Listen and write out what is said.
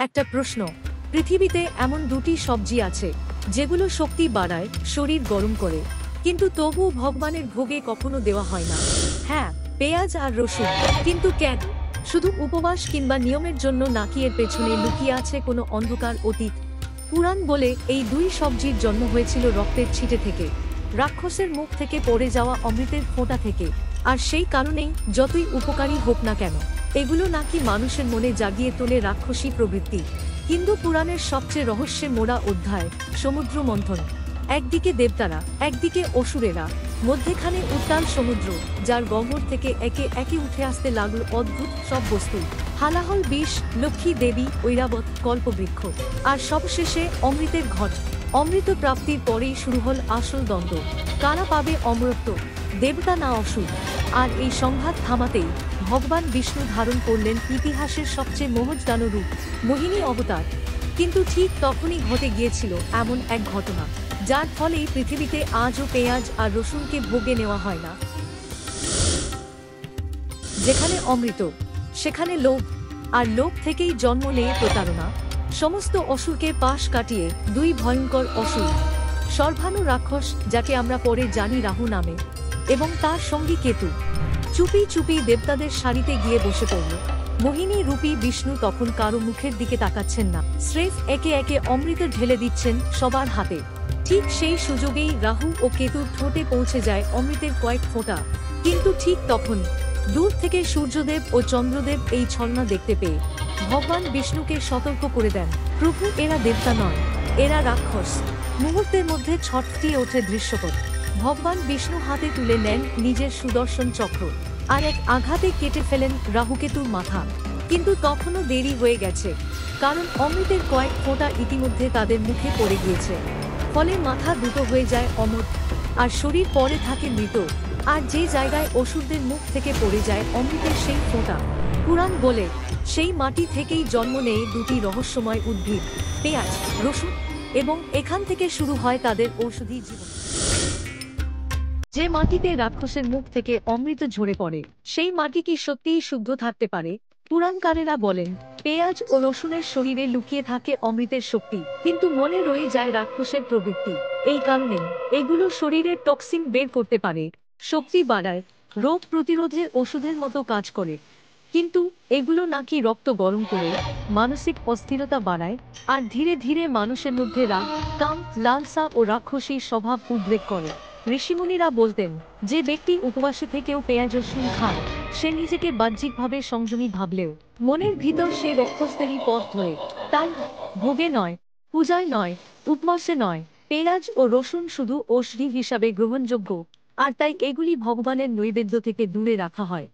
একটা প্রশ্ন, পৃথিবীতে এমন দুটি সবজি আছে যেগুলো শক্তি বাড়ায়, শরীর গরম করে, কিন্তু তবুও ভগবানের ভোগে কখনো দেওয়া হয় না। হ্যাঁ, পেঁয়াজ আর রসুন। কিন্তু কেন? শুধু উপবাস কিংবা নিয়মের জন্য নাকি এর পেছনে লুকিয়ে আছে কোনো অন্ধকার অতীত? পুরাণ বলে এই দুই সবজির জন্ম হয়েছিল রক্তের ছিটে থেকে, রাক্ষসের মুখ থেকে পড়ে যাওয়া অমৃতের ফোঁটা থেকে। আর সেই কারণেই যতই উপকারী হোক না কেন, এগুলো নাকি মানুষের মনে জাগিয়ে তোলে রাক্ষসী প্রবৃত্তি। হিন্দু পুরাণের সবচেয়ে রহস্যে মোড়া অধ্যায়, সমুদ্র মন্থন। একদিকে দেবতারা, একদিকে অসুরেরা, মধ্যেখানে উত্তাল সমুদ্র, যার গহ্বর থেকে একে একে উঠে আসতে লাগলো অদ্ভুত সব বস্তু। হালাহল বিষ, লক্ষ্মী দেবী, ঐরাবত, কল্পবৃক্ষ, আর সবশেষে অমৃতের ঘট। অমৃত প্রাপ্তির পরেই শুরু হল আসল দ্বন্দ্ব। কারা পাবে অমরত্ব, দেবতা না অসুর? আর এই সংঘাত থামাতেই ভগবান বিষ্ণু ধারণ করলেন ইতিহাসের সবচেয়ে মোহজদানো রূপ, মোহিনী অবতার। কিন্তু ঠিক তখনই ঘটে গিয়েছিল এমন এক ঘটনা, যার ফলেই পৃথিবীতে আজও পেঁয়াজ আর রসুনকে ভোগে নেওয়া হয় না। যেখানে অমৃত, সেখানে লোভ, আর লোভ থেকেই জন্ম নেয় প্রতারণা। সমস্ত অসুরকে পাশ কাটিয়ে দুই ভয়ঙ্কর অসুর, সর্বাণু রাক্ষস, যাকে আমরা পরে জানি রাহু নামে, এবং তার সঙ্গী কেতু, চুপি চুপি দেবতাদের সারিতে গিয়ে বসে পড়ল। মোহিনী রূপী বিষ্ণু তখন কারো মুখের দিকে তাকাচ্ছেন না, স্রেফ একে একে অমৃত ঢেলে দিচ্ছেন সবার হাতে। ঠিক সেই সুযোগেই রাহু ও কেতুর ঠোঁটে পৌঁছে যায় অমৃতের কয়েক ফোঁটা। কিন্তু ঠিক তখন দূর থেকে সূর্যদেব ও চন্দ্রদেব এই ছলনা দেখতে পেয়ে ভগবান বিষ্ণুকে সতর্ক করে দেন, প্রভু, এরা দেবতা নয়, এরা রাক্ষস। মুহূর্তের মধ্যে ছটফটিয়ে ওঠে দৃশ্যপট। ভগবান বিষ্ণু হাতে তুলে নেন নিজের সুদর্শন চক্র, আর এক আঘাতে কেটে ফেলেন রাহুকেতুর মাথা। কিন্তু তখনও দেরি হয়ে গেছে, কারণ অমৃতের কয়েক ফোঁটা ইতিমধ্যে তাদের মুখে পড়ে গিয়েছে। ফলে মাথা দুটো হয়ে যায় অমর, আর শরীর পরে থাকে মৃত। আর যে জায়গায় অসুরদের মুখ থেকে পড়ে যায় অমৃতের সেই ফোঁটা, পুরাণ বলে সেই মাটি থেকেই জন্ম নেয় দুটি রহস্যময় উদ্ভিদ, পেঁয়াজ, রসুন, এবং এখান থেকে শুরু হয় তাদের ঔষধি জীবন। যে মাটিতে রাক্ষসের মুখ থেকে অমৃত ঝরে পড়ে, সেই মাটি কি সত্যিই শুদ্ধ থাকতে পারে? পুরাণকারেরা বলেন, পেঁয়াজ ও রসুনের শরীরে লুকিয়ে থাকে অমৃতের শক্তি, কিন্তু মনে রয়ে যায় রাক্ষসের প্রবৃত্তি। এই কারণে এগুলো শরীরের টক্সিন বের করতে পারে, শক্তি বাড়ায়, রোগ প্রতিরোধের ওষুধের মতো কাজ করে। কিন্তু এগুলো নাকি রক্ত গরম করে, মানসিক অস্থিরতা বাড়ায়, আর ধীরে ধীরে মানুষের মধ্যে রাগ, কাম, লালসা ও রাক্ষসী স্বভাব উদ্রেক করে। ঋষিমুনিরা বলতেন, যে ব্যক্তি উপবাসে থেকেও পেঁয়াজ রসুন খান, সে নিজেকে বাহ্যিকভাবে সংযমী ভাবলেও মনের ভিতর সে রক্ষসদেরই পথ ধরে। তাই ভোগে নয়, পূজায় নয়, উপবাসে নয়, পেঁয়াজ ও রসুন শুধু ঔষধি হিসাবে গ্রহণযোগ্য। আর তাই এগুলি ভগবানের নৈবেদ্য থেকে দূরে রাখা হয়।